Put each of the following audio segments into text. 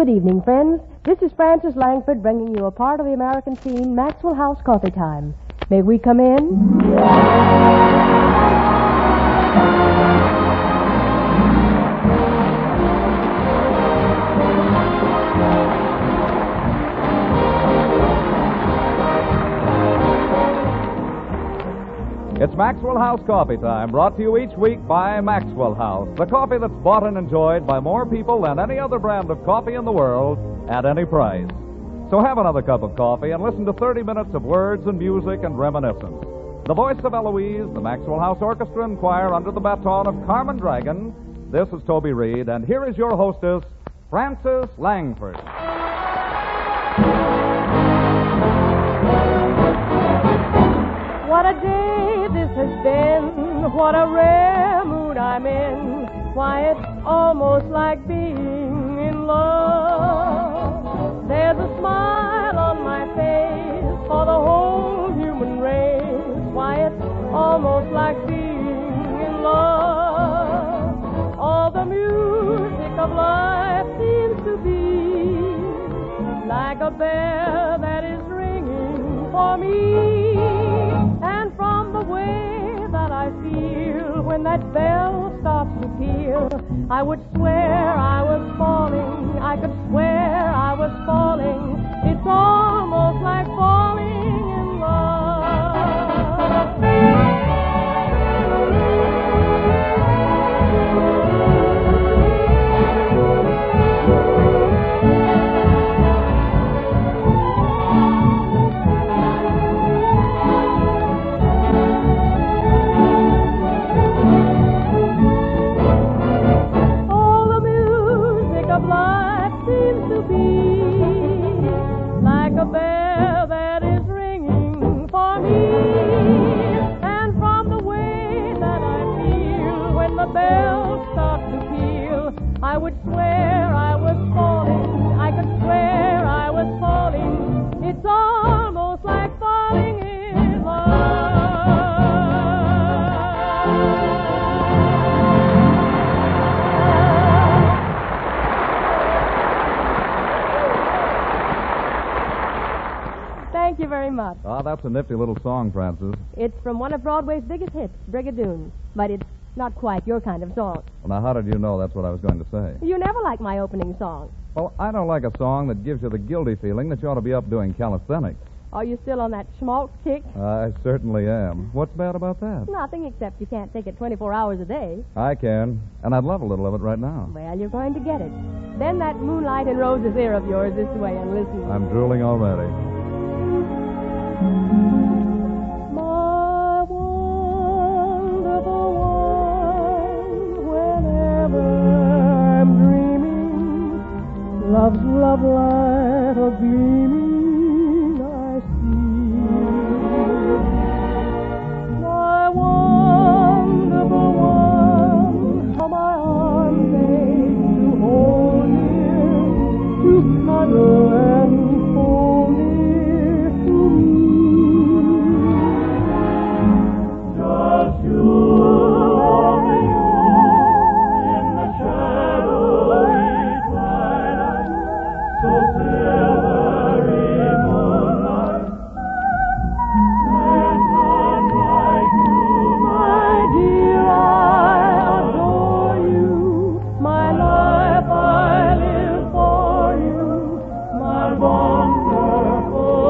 Good evening, friends. This is Frances Langford bringing you a part of the American theme, Maxwell House Coffee Time. May we come in? It's Maxwell House Coffee Time, brought to you each week by Maxwell House, the coffee that's bought and enjoyed by more people than any other brand of coffee in the world at any price. So have another cup of coffee and listen to 30 minutes of words and music and reminiscence. The voice of Eloise, the Maxwell House Orchestra and Choir under the baton of Carmen Dragon. This is Toby Reed, and here is your hostess, Frances Langford. What a day this has been, what a rare mood I'm in. Why, it's almost like being in love. There's a smile on my face for the whole human race. Why, it's almost like being in love. All the music of life seems to be like a bell that is ringing for me. I feel when that bell starts to peal, I would swear I was falling. I could swear I was falling. It's almost like falling in love. I would swear I was falling. I could swear I was falling. It's almost like falling in love. Thank you very much. Ah, that's a nifty little song, Frances. It's from one of Broadway's biggest hits, Brigadoon, but it's not quite your kind of song. Well, now, how did you know that's what I was going to say? You never like my opening song. Well, I don't like a song that gives you the guilty feeling that you ought to be up doing calisthenics. Are you still on that schmaltz kick? I certainly am. What's bad about that? Nothing, except you can't take it 24 hours a day. I can, and I'd love a little of it right now. Well, you're going to get it. Bend that Moonlight Rose ear of yours this way and listen. I'm drooling already. Love's love light a gleaming I see. My wonderful one, how my heart made to hold near, to cuddle and hold near to me. Just you, only you, in the shadowy twilight. So silvery moonlight, and none like you, my dear, I adore you. My life I live for you, my wonderful,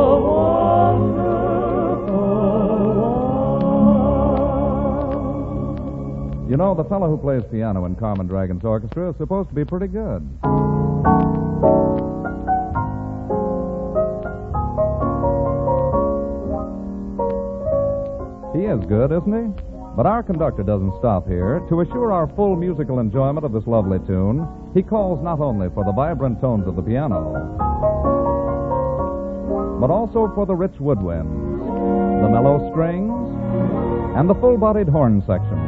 wonderful one. You know, the fellow who plays piano in Carmen Dragon's orchestra is supposed to be pretty good. He is good, isn't he? But our conductor doesn't stop here. To assure our full musical enjoyment of this lovely tune, he calls not only for the vibrant tones of the piano, but also for the rich woodwinds, the mellow strings, and the full-bodied horn section.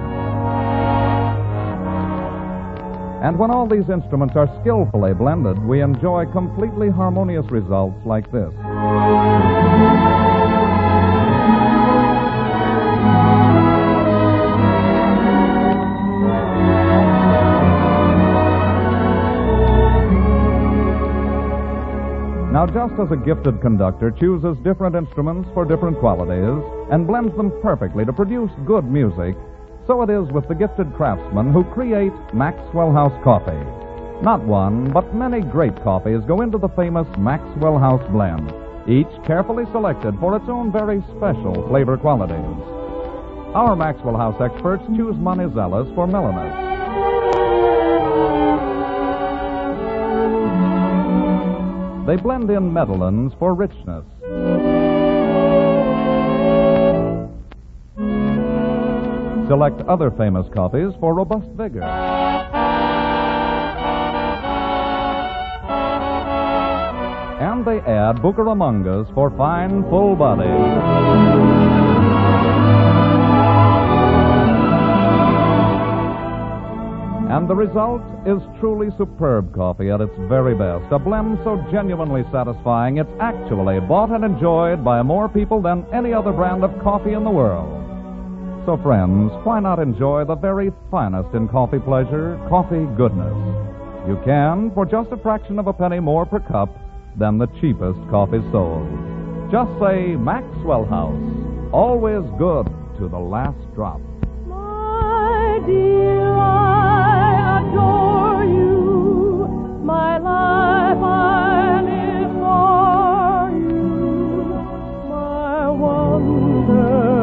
And when all these instruments are skillfully blended, we enjoy completely harmonious results like this. just as a gifted conductor chooses different instruments for different qualities and blends them perfectly to produce good music, so it is with the gifted craftsmen who create Maxwell House coffee. Not one, but many great coffees go into the famous Maxwell House blend, each carefully selected for its own very special flavor qualities. Our Maxwell House experts choose Manizelas for mellowness. They blend in Medellins for richness. Select other famous coffees for robust vigor. And they add Bucaramangas for fine, full body. And the result is truly superb coffee at its very best. A blend so genuinely satisfying, it's actually bought and enjoyed by more people than any other brand of coffee in the world. So, friends, why not enjoy the very finest in coffee pleasure, coffee goodness? You can for just a fraction of a penny more per cup than the cheapest coffee sold. Just say Maxwell House, always good to the last drop. My dear, I adore you. My life I live for you. My wonderful,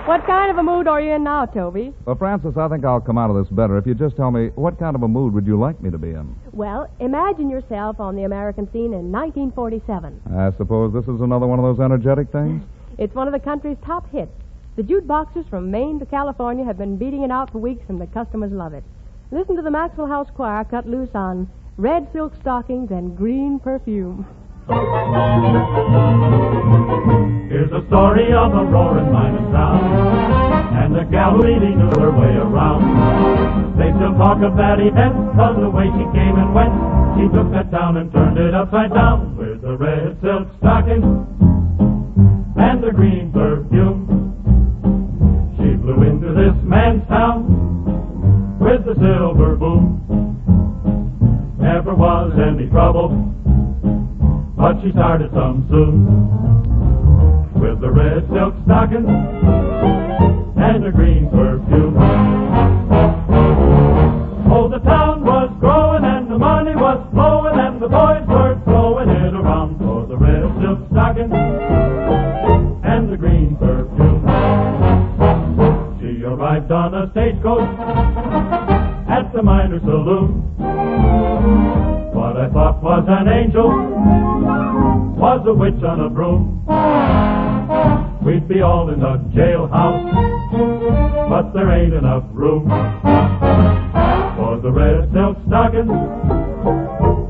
What kind of a mood are you in now, Toby? Well, Francis, I think I'll come out of this better if you just tell me what kind of a mood would you like me to be in? Well, imagine yourself on the American scene in 1947. I suppose this is another one of those energetic things? It's one of the country's top hits. The jukeboxers from Maine to California have been beating it out for weeks, and the customers love it. Listen to the Maxwell House Choir cut loose on Red Silk Stockings and Green Perfume. Here's a story of a roaring mining town, and the gal really knew her way around. They still talk of that event, 'cause the way she came and went, she took that town and turned it upside down. With the red silk stockings and the green perfume, she flew into this man's town with the silver boom. Never was any trouble, but she started some soon. With the red silk stockings and the green perfume. Oh, the town was growing and the money was flowing and the boys were throwing it around for the red silk stockings and the green perfume. She arrived on a stagecoach at the Miners' Saloon. What I thought was an angel was a witch on a broom. We'd be all in the jailhouse, but there ain't enough room for the red silk stockings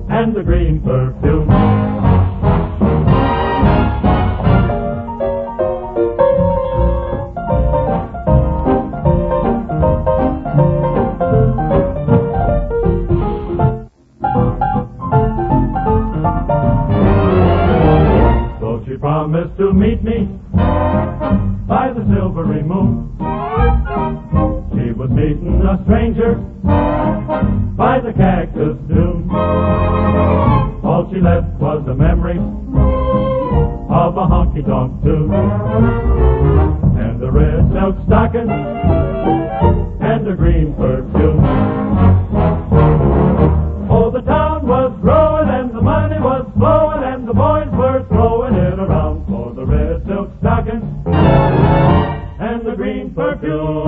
and the green perfume. Promised to meet me by the silvery moon. She was meeting a stranger by the cactus dune. All she left was a memory of a honky-tonk tune, and the red silk stockings and the green perfume. Oh, the town was growing and the money was flowing and the boys were throwing it around for the red silk stockings and the green perfume.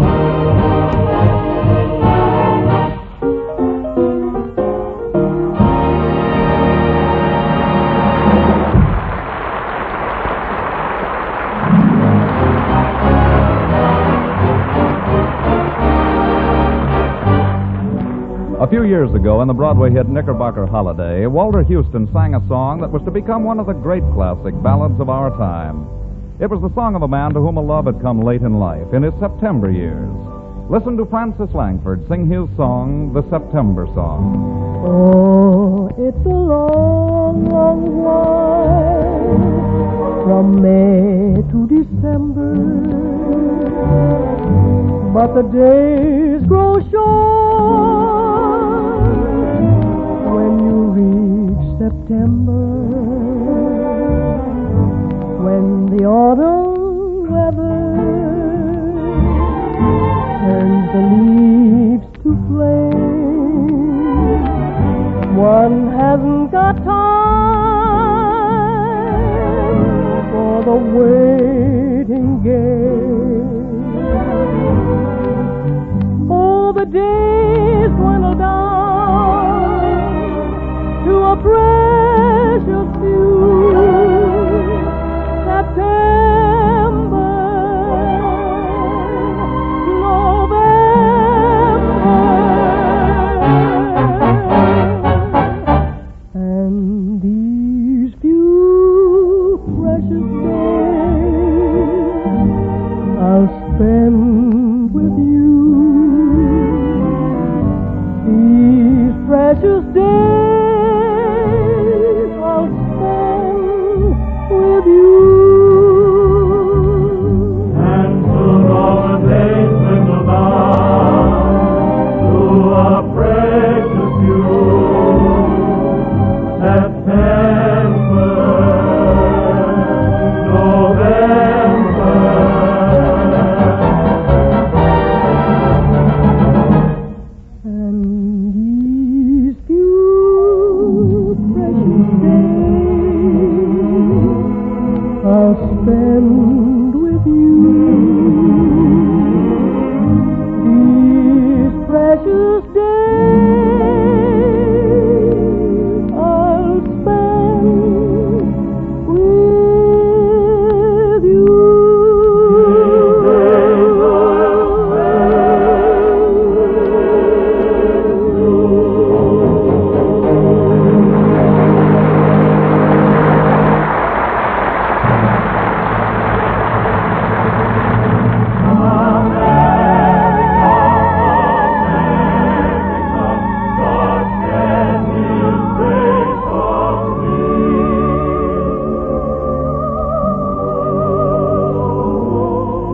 A few years ago, in the Broadway hit Knickerbocker Holiday, Walter Houston sang a song that was to become one of the great classic ballads of our time. It was the song of a man to whom a love had come late in life, in his September years. Listen to Francis Langford sing his song, The September Song. Oh, know it's a long, long while from May to December, but the days grow short when you reach September, when the autumn weather turns the leaves to flame. One hasn't got time for the waiting game. Oh, the days dwindle down to a precious few. September, November, and these few precious days I'll spend with you. These precious days I'll spend with you. And soon all the days dwindle down to a precious few. September, November, And these few precious days I'll spend with you. These precious days I'll spend with you.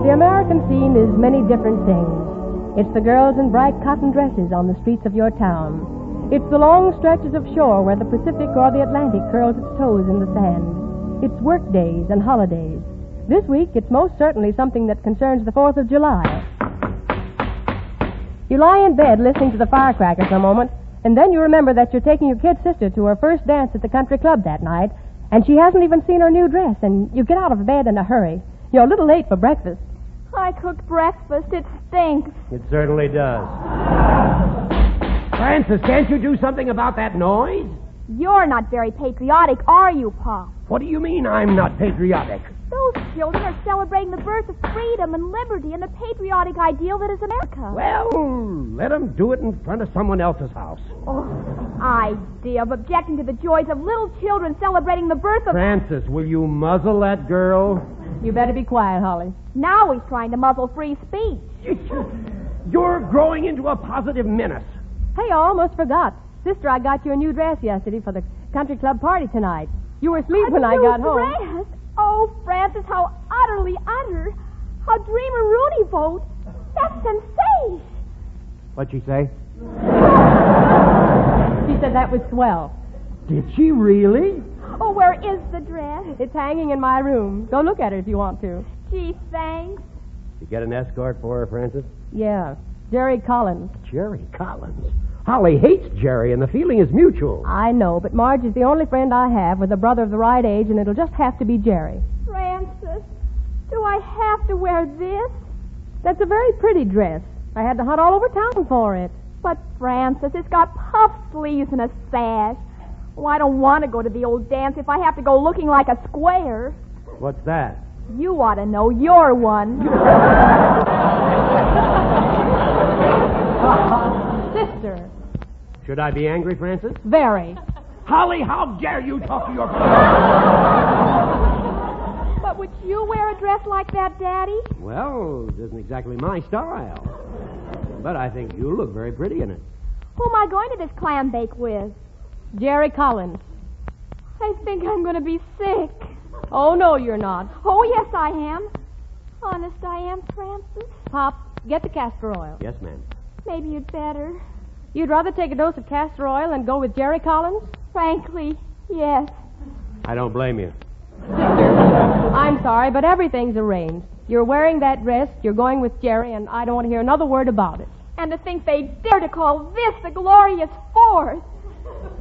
The American scene is many different things. It's the girls in bright cotton dresses on the streets of your town. It's the long stretches of shore where the Pacific or the Atlantic curls its toes in the sand. It's work days and holidays. This week, it's most certainly something that concerns the 4th of July. You lie in bed listening to the firecrackers for a moment, and then you remember that you're taking your kid sister to her first dance at the country club that night, and she hasn't even seen her new dress, and you get out of bed in a hurry. You're a little late for breakfast. I cooked breakfast. It stinks. It certainly does. Francis, can't you do something about that noise? You're not very patriotic, are you, Pa? What do you mean I'm not patriotic? Those children are celebrating the birth of freedom and liberty and the patriotic ideal that is America. Well, let them do it in front of someone else's house. Oh, the idea of objecting to the joys of little children celebrating the birth of... Francis, will you muzzle that girl? You better be quiet, Holly. Now he's trying to muzzle free speech. You're growing into a positive menace. Hey, I almost forgot. Sister, I got you a new dress yesterday for the country club party tonight. You were asleep when I got home. Dress? Oh, Francis, how utterly utter. How Dreamer Rudy vote. That's sensation. What'd she say? She said that was swell. Did she really? Oh, where is the dress? It's hanging in my room. Go look at it if you want to. Gee, thanks. You get an escort for her, Francis? Yeah, Jerry Collins. Jerry Collins? Holly hates Jerry, and the feeling is mutual. I know, but Marge is the only friend I have with a brother of the right age, and it'll just have to be Jerry. Francis, do I have to wear this? That's a very pretty dress. I had to hunt all over town for it. But, Francis, it's got puff sleeves and a sash. Oh, I don't want to go to the old dance if I have to go looking like a square. What's that? You ought to know. You're one. Sister. Should I be angry, Francis? Very. Holly, how dare you talk to your... But would you wear a dress like that, Daddy? Well, it isn't exactly my style. But I think you look very pretty in it. Who am I going to this clam bake with? Jerry Collins. I think I'm going to be sick. Oh, no, you're not. Oh, yes, I am. Honest, I am, Francis. Pop, get the castor oil. Yes, ma'am. Maybe you'd better. You'd rather take a dose of castor oil and go with Jerry Collins? Frankly, yes. I don't blame you. I'm sorry, but everything's arranged. You're wearing that dress, you're going with Jerry, and I don't want to hear another word about it. And to think they dare to call this the glorious 4th.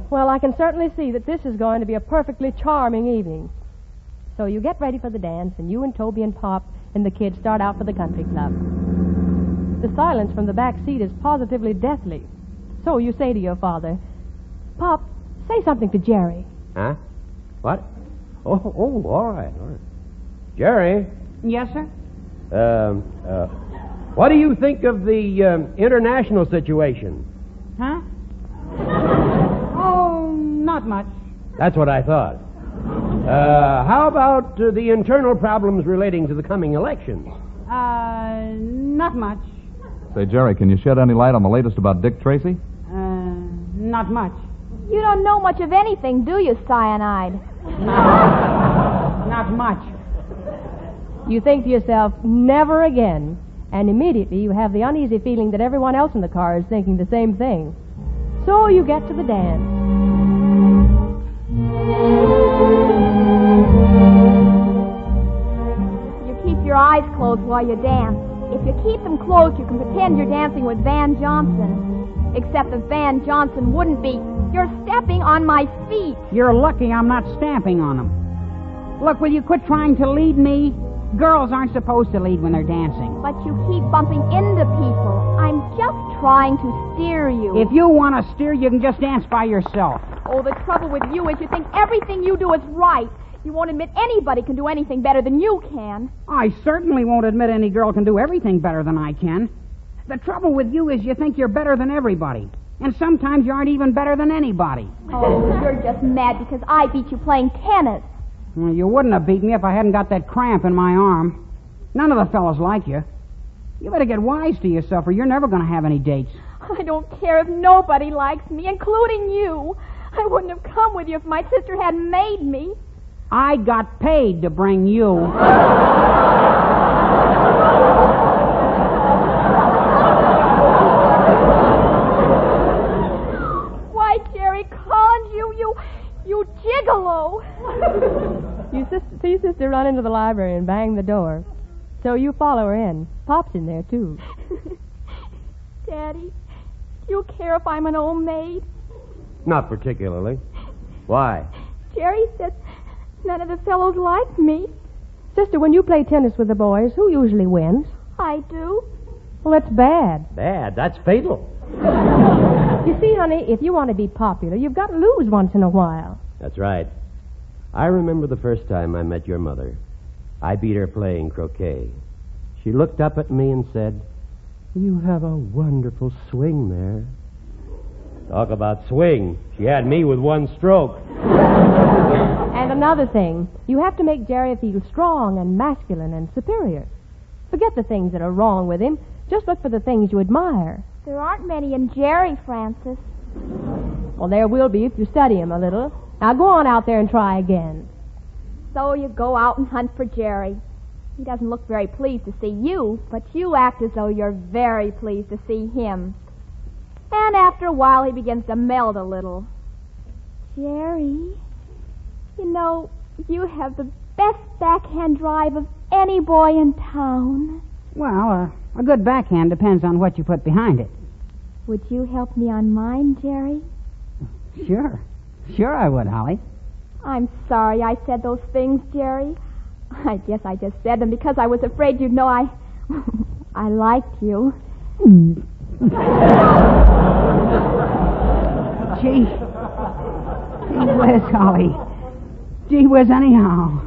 Well, I can certainly see that this is going to be a perfectly charming evening. So you get ready for the dance, and you and Toby and Pop and the kids start out for the country club. The silence from the back seat is positively deathly. So you say to your father, Pop, say something to Jerry. Huh? What? Oh, all right. Jerry? Yes, sir? What do you think of the international situation? Huh? Oh, not much. That's what I thought. How about the internal problems relating to the coming elections? Not much. Say, Jerry, can you shed any light on the latest about Dick Tracy? Not much. You don't know much of anything, do you, Cyanide? Not much. You think to yourself, never again. And immediately you have the uneasy feeling that everyone else in the car is thinking the same thing. So you get to the dance. You keep your eyes closed while you dance. If you keep them closed, you can pretend you're dancing with Van Johnson. Except that Van Johnson wouldn't be. You're stepping on my feet. You're lucky I'm not stamping on them. Look, will you quit trying to lead me? Girls aren't supposed to lead when they're dancing. But you keep bumping into people. I'm just trying to steer you. If you want to steer, you can just dance by yourself. Oh, the trouble with you is you think everything you do is right. You won't admit anybody can do anything better than you can. I certainly won't admit any girl can do everything better than I can. The trouble with you is you think you're better than everybody. And sometimes you aren't even better than anybody. Oh, you're just mad because I beat you playing tennis. Well, you wouldn't have beaten me if I hadn't got that cramp in my arm. None of the fellas like you. You better get wise to yourself or you're never going to have any dates. I don't care if nobody likes me, including you. I wouldn't have come with you if my sister hadn't made me. I got paid to bring you. Why, Jerry Collins, you gigolo. You see Sister run into the library and bang the door. So you follow her in. Pop's in there, too. Daddy, do you care if I'm an old maid? Not particularly. Why? Jerry says none of the fellows like me. Sister, when you play tennis with the boys, who usually wins? I do. Well, that's bad. Bad. That's fatal. You see, honey, if you want to be popular, you've got to lose once in a while. That's right. I remember the first time I met your mother. I beat her playing croquet. She looked up at me and said, "You have a wonderful swing there." Talk about swing. She had me with one stroke. And another thing, you have to make Jerry feel strong and masculine and superior. Forget the things that are wrong with him. Just look for the things you admire. There aren't many in Jerry, Francis. Well, there will be if you study him a little. Now go on out there and try again. So you go out and hunt for Jerry. He doesn't look very pleased to see you, but you act as though you're very pleased to see him. And after a while, he begins to melt a little. Jerry, you know, you have the best backhand drive of any boy in town. Well, a good backhand depends on what you put behind it. Would you help me on mine, Jerry? Sure. Sure I would, Holly. I'm sorry I said those things, Jerry. I guess I just said them because I was afraid you'd know I liked you. Gee whiz, Holly. Gee whiz anyhow.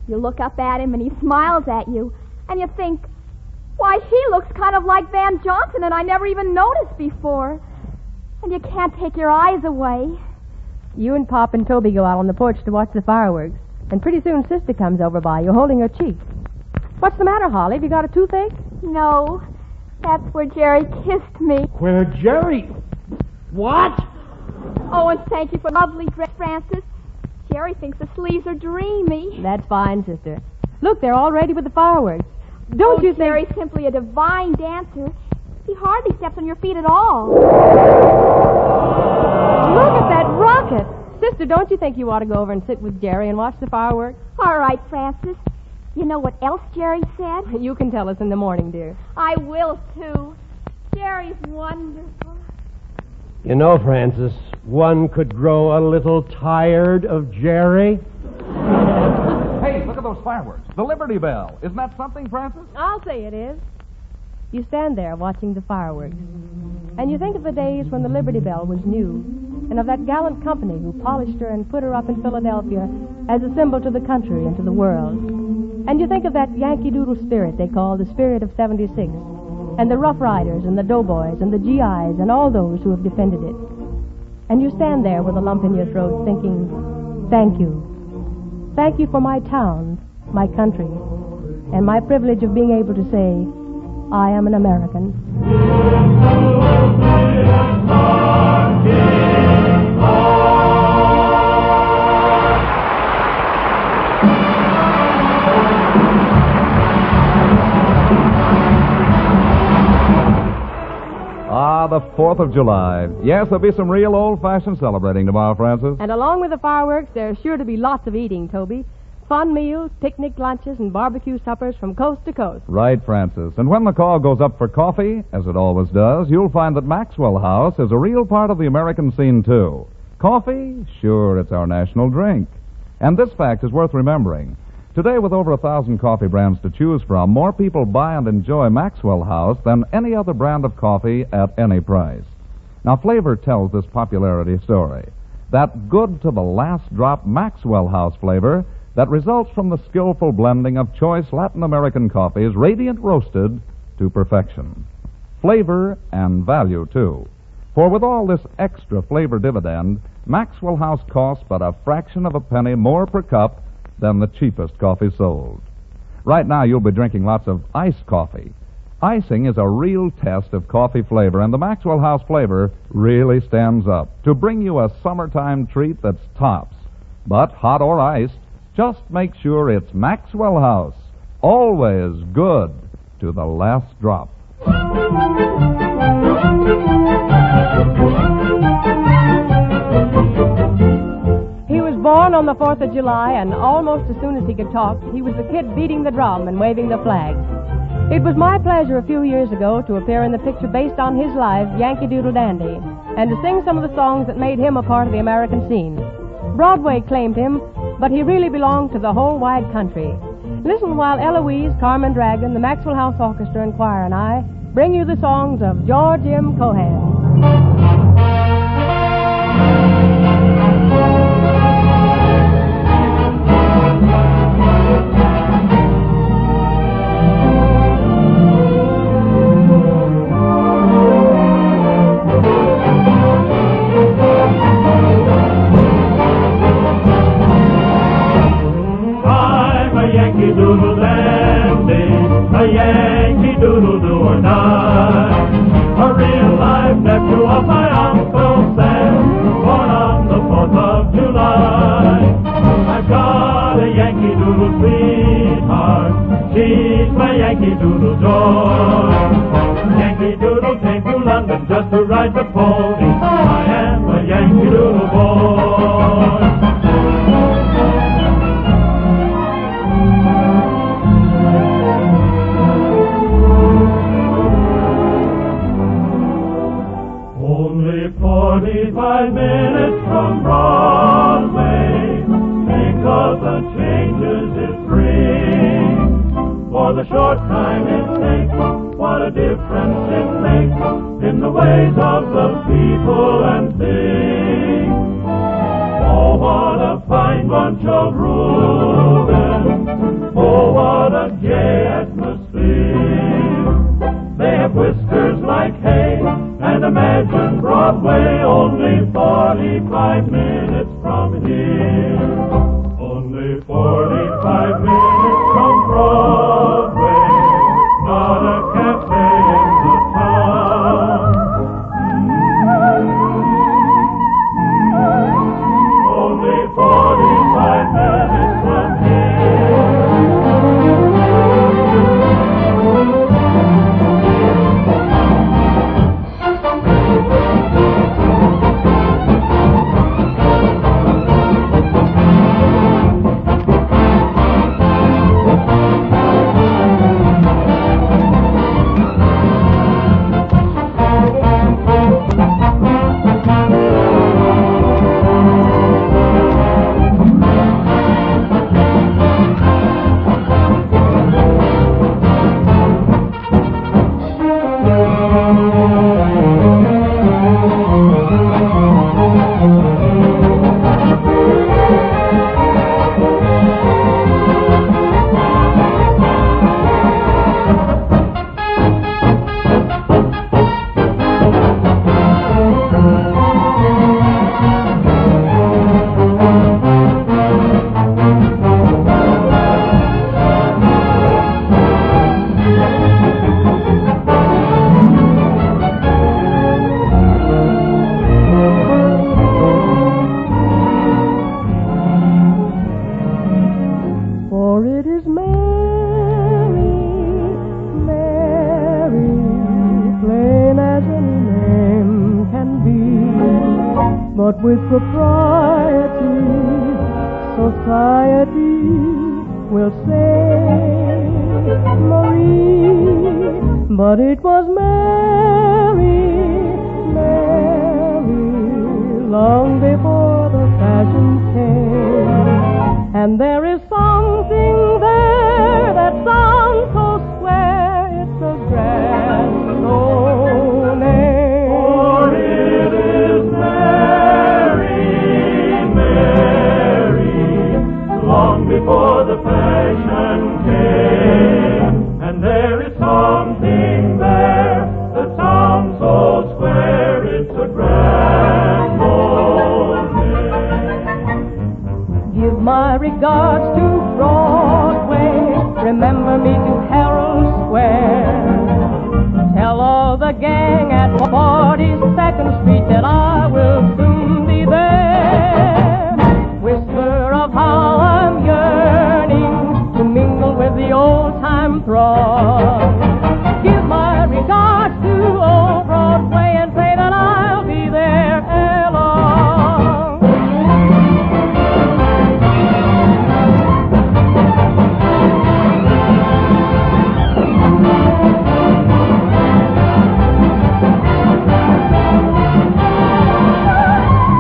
You look up at him and he smiles at you, and you think, why, she looks kind of like Van Johnson, and I never even noticed before. And you can't take your eyes away. You and Pop and Toby go out on the porch to watch the fireworks. And pretty soon Sister comes over by you, holding her cheek. What's the matter, Holly? Have you got a toothache? No, that's where Jerry kissed me. Where Jerry? What? Oh, and thank you for the lovely dress, Francis. Jerry thinks the sleeves are dreamy. That's fine, sister. Look, they're all ready with the fireworks. Don't you think... Jerry's simply a divine dancer. He hardly steps on your feet at all. Look at that rocket. Sister, don't you think you ought to go over and sit with Jerry and watch the fireworks? All right, Francis. You know what else Jerry said? You can tell us in the morning, dear. I will, too. Jerry's wonderful. You know, Francis, one could grow a little tired of Jerry. Hey, look at those fireworks. The Liberty Bell. Isn't that something, Francis? I'll say it is. You stand there watching the fireworks, and you think of the days when the Liberty Bell was new, and of that gallant company who polished her and put her up in Philadelphia as a symbol to the country and to the world. And you think of that Yankee Doodle spirit they call the spirit of 76, and the Rough Riders and the Doughboys and the GIs and all those who have defended it. And you stand there with a lump in your throat thinking, thank you. Thank you for my town, my country, and my privilege of being able to say, I am an American. Ah, the 4th of July. Yes, there'll be some real old-fashioned celebrating tomorrow, Francis. And along with the fireworks, there's sure to be lots of eating, Toby. Fun meals, picnic lunches, and barbecue suppers from coast to coast. Right, Francis. And when the call goes up for coffee, as it always does, you'll find that Maxwell House is a real part of the American scene, too. Coffee? Sure, it's our national drink. And this fact is worth remembering. Today, with over 1,000 coffee brands to choose from, more people buy and enjoy Maxwell House than any other brand of coffee at any price. Now, flavor tells this popularity story. That good to the last drop Maxwell House flavor that results from the skillful blending of choice Latin American coffees, radiant roasted to perfection. Flavor and value, too. For with all this extra flavor dividend, Maxwell House costs but a fraction of a penny more per cup than the cheapest coffee sold. Right now, you'll be drinking lots of iced coffee. Icing is a real test of coffee flavor, and the Maxwell House flavor really stands up to bring you a summertime treat that's tops. But hot or iced, just make sure it's Maxwell House. Always good to the last drop. He was born on the 4th of July, and almost as soon as he could talk, he was the kid beating the drum and waving the flag. It was my pleasure a few years ago to appear in the picture based on his life, Yankee Doodle Dandy, and to sing some of the songs that made him a part of the American scene. Broadway claimed him, but he really belonged to the whole wide country. Listen while Eloise, Carmen Dragon, the Maxwell House Orchestra and Choir, and I bring you the songs of George M. Cohen. Just to ride the pony, I am a Yankee Doodle boy. Only 45 minutes from Broadway. Think of the changes it brings. For the short time it takes, what a difference it makes in the ways of the people and things. Oh, what a fine bunch of Rubens. Oh, what a gay atmosphere. They have whiskers like hay, and imagine Broadway only 45 minutes from here. Only 45 minutes from Broadway. Not a cafe in the town. for it is Mary, Mary, plain as any name can be, but with propriety, society will say Marie, but it was Mary, Mary, long before the fashion came. And there is something there that sounds so square, it's a grand old name. For it is Mary, Mary, long before the fashion came. And there is something there that sounds so square, it's a grand old name. Give my regards to Broadway, remember me to Herald Square. Tell all the gang at 42nd Street that I will soon be there. Whisper of how I'm yearning to mingle with the old-time throng. Give my regards to old Broadway and say that I'll be there ere long.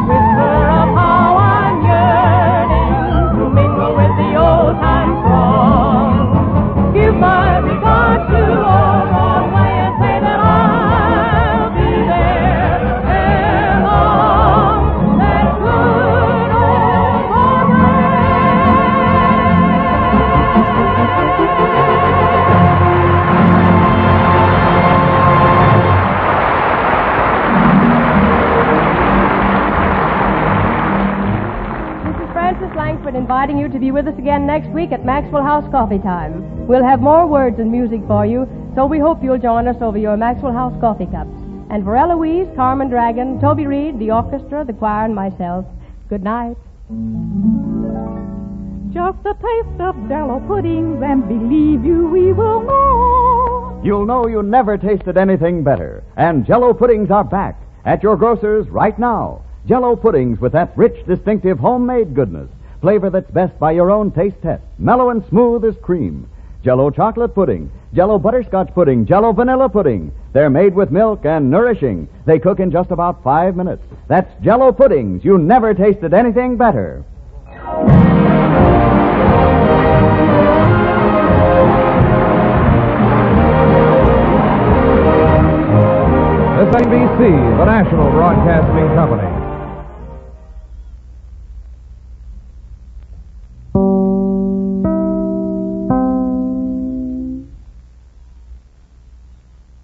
Whisper of how I'm yearning to mingle with the old-time throng. Give my regards to old Broadway and say that I'll be there ere long. That good old Broadway. This is Frances Langford inviting you to be with us again next week at Maxwell House Coffee Time. We'll have more words and music for you, so we hope you'll join us over your Maxwell House coffee cups. And for Eloise, Carmen Dragon, Toby Reed, the orchestra, the choir, and myself, good night. Just a taste of Jello puddings, and believe you, we will know. You'll know you never tasted anything better. And Jell-O puddings are back at your grocer's right now. Jell-O puddings with that rich, distinctive homemade goodness. Flavor that's best by your own taste test. Mellow and smooth as cream. Jell-O chocolate pudding, Jell-O butterscotch pudding, Jell-O vanilla pudding. They're made with milk and nourishing. They cook in just about 5 minutes. That's Jell-O puddings. You never tasted anything better. This NBC, the national broadcasting company.